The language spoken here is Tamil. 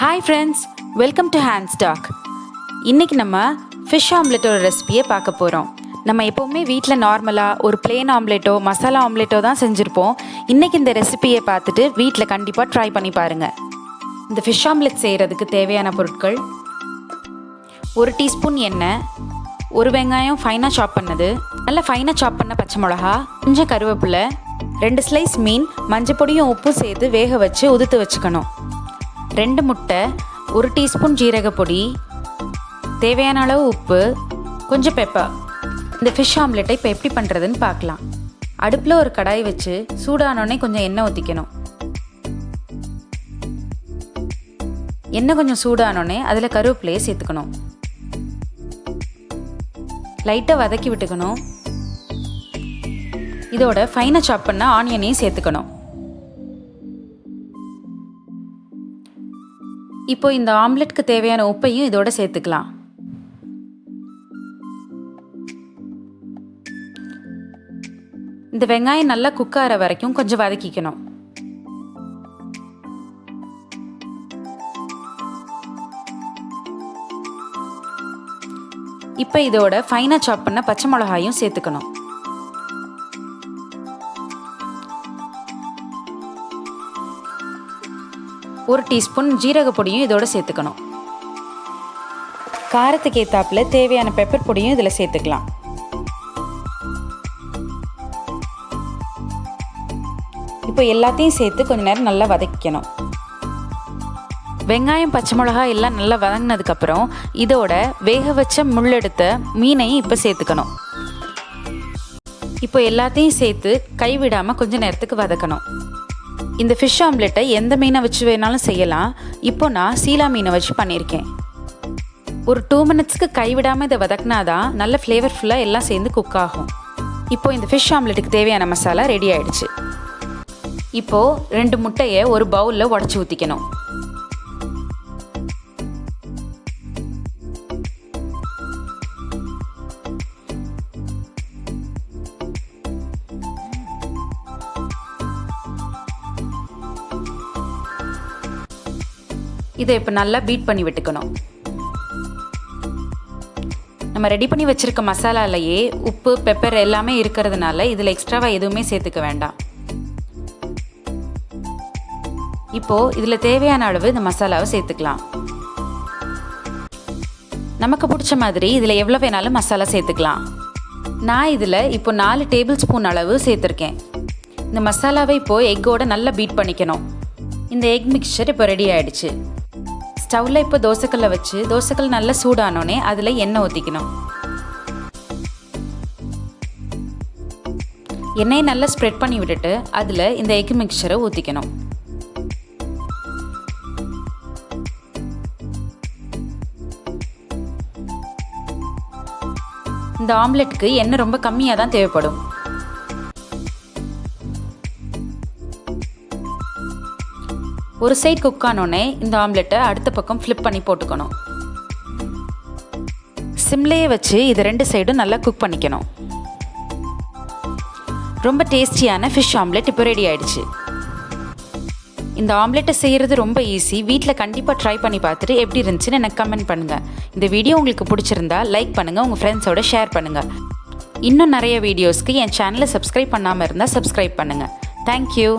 Hi friends, welcome to handstalk. இன்னைக்கு நம்ம fish omelette ஒரு ரெசிபியை பார்க்க போறோம். நம்ம எப்பவுமே வீட்ல நார்மலா ஒரு plain omelette மசாலா omelette தான் செஞ்சிருப்போம். இன்னைக்கு இந்த ரெசிபியை பார்த்துட்டு வீட்ல கண்டிப்பா ட்ரை பண்ணி பாருங்க. இந்த fish omelette செய்யறதுக்கு தேவையான பொருட்கள்: 1 டீஸ்பூன் எண்ணெய், ஒரு வெங்காயம் ஃபைனா சாப் பண்ணது, நல்ல ஃபைனா சாப் பண்ண பச்சை மிளகா, கொஞ்சம் கருவேப்பிலை, 2 ஸ்லைஸ் மீன், மஞ்சள் பொடியும் உப்பும் சேர்த்து வேக வச்சு உதுத்து வச்சுக்கணும். 2 முட்டை, 1 டீஸ்பூன் ஜீரகப்பொடி, தேவையான அளவு உப்பு, கொஞ்சம் பெப்பர். இந்த ஃபிஷ் ஆம்லெட்டை இப்போ எப்படி பண்ணுறதுன்னு பார்க்கலாம். அடுப்பில் ஒரு கடாய் வச்சு சூடானோடனே கொஞ்சம் எண்ணெய் ஊற்றிக்கணும். எண்ணெய் கொஞ்சம் சூடானோடனே அதில் கருவேப்பிலையை சேர்த்துக்கணும். லைட்டாக வதக்கி விட்டுக்கணும். இதோட ஃபைனாக சாப் பண்ண ஆனியனையும் சேர்த்துக்கணும். இப்போ இந்த ஆம்லெட்க்கு தேவையான உப்பையும் இதோட சேர்த்துக்கலாம். இந்த வெங்காயம் நல்லா குக் ஆகிற வரைக்கும் கொஞ்சம் வதக்கிக்கணும். இப்போ இதோட ஃபைனா சாப் பண்ண பச்சை மிளகாயும் சேர்த்துக்கணும். ஒரு டீஸ்பூன் ஜீரக பொடியும் இதோட சேர்த்துக்கணும். காரத்துக்கு ஏத்தாப்புல தேவையான பெப்பர் பொடியும் இதில் சேர்த்துக்கலாம். இப்போ எல்லாத்தையும் சேர்த்து கொஞ்ச நேரம் நல்லா வதக்கிக்கணும். வெங்காயம் பச்சை மிளகாய் எல்லாம் நல்லா வதங்கினதுக்கப்புறம் இதோட வேக வச்ச முள்ளெடுத்த மீனையும் இப்போ சேர்த்துக்கணும். இப்போ எல்லாத்தையும் சேர்த்து கைவிடாமல் கொஞ்சம் நேரத்துக்கு வதக்கணும். இந்த ஃபிஷ் ஆம்லெட்டை எந்த மீனை வச்சு வேணாலும் செய்யலாம். இப்போ நான் சீலாமீனை வச்சு பண்ணியிருக்கேன். ஒரு 2 மினிட்ஸ்க்கு கைவிடாமல் இதை வதக்கினாதான் நல்ல ஃப்ளேவர்ஃபுல்லாக எல்லாம் சேர்ந்து குக் ஆகும். இப்போது இந்த ஃபிஷ் ஆம்லெட்டுக்கு தேவையான மசாலா ரெடி ஆகிடுச்சு. இப்போது 2 முட்டையை ஒரு பவுலில் உடச்சி ஊற்றிக்கணும். இதை இப்போ நல்லா பீட் பண்ணி விட்டுக்கணும். நம்ம ரெடி பண்ணி வச்சுருக்க மசாலாலையே உப்பு பெப்பர் எல்லாமே இருக்கிறதுனால இதில் எக்ஸ்ட்ராவாக எதுவுமே சேர்த்துக்க வேண்டாம். இப்போது இதில் தேவையான அளவு இந்த மசாலாவை சேர்த்துக்கலாம். நமக்கு பிடிச்ச மாதிரி இதில் எவ்வளோ வேணாலும் மசாலா சேர்த்துக்கலாம். நான் இதில் இப்போ 4 டேபிள் ஸ்பூன் அளவு சேர்த்துருக்கேன். இந்த மசாலாவை இப்போது எக்கோட நல்லா பீட் பண்ணிக்கணும். இந்த எக் மிக்சர் இப்போ ரெடி ஆகிடுச்சு. ஸ்டவ்வில் இப்போ தோசைக்கல்லை வச்சு தோசைக்கல் நல்லா சூடானோடனே அதில் எண்ணெய் ஊற்றிக்கணும். எண்ணெயை நல்லா ஸ்ப்ரெட் பண்ணி விட்டுட்டு அதில் இந்த எக் மிக்சரை ஊற்றிக்கணும். இந்த ஆம்லெட்டுக்கு எண்ணெய் ரொம்ப கம்மியாக தான் தேவைப்படும். ஒரு சைட் குக் ஆனோடனே இந்த ஆம்லெட்டை அடுத்த பக்கம் ஃப்ளிப் பண்ணி போட்டுக்கணும். சிம்லேயே வச்சு இது 2 சைடும் நல்லா குக் பண்ணிக்கணும். ரொம்ப டேஸ்டியான ஃபிஷ் ஆம்லெட் இப்போ ரெடி ஆயிடுச்சு. இந்த ஆம்லெட்டை செய்கிறது ரொம்ப ஈஸி. வீட்டில் கண்டிப்பாக ட்ரை பண்ணி பார்த்துட்டு எப்படி இருந்துச்சுன்னு எனக்கு கமெண்ட் பண்ணுங்கள். இந்த வீடியோ உங்களுக்கு பிடிச்சிருந்தா லைக் பண்ணுங்கள், உங்கள் ஃப்ரெண்ட்ஸோட ஷேர் பண்ணுங்கள். இன்னும் நிறைய வீடியோஸ்க்கு என் சேனலை சப்ஸ்கிரைப் பண்ணாமல் இருந்தால் சப்ஸ்கிரைப் பண்ணுங்கள். தேங்க்யூ.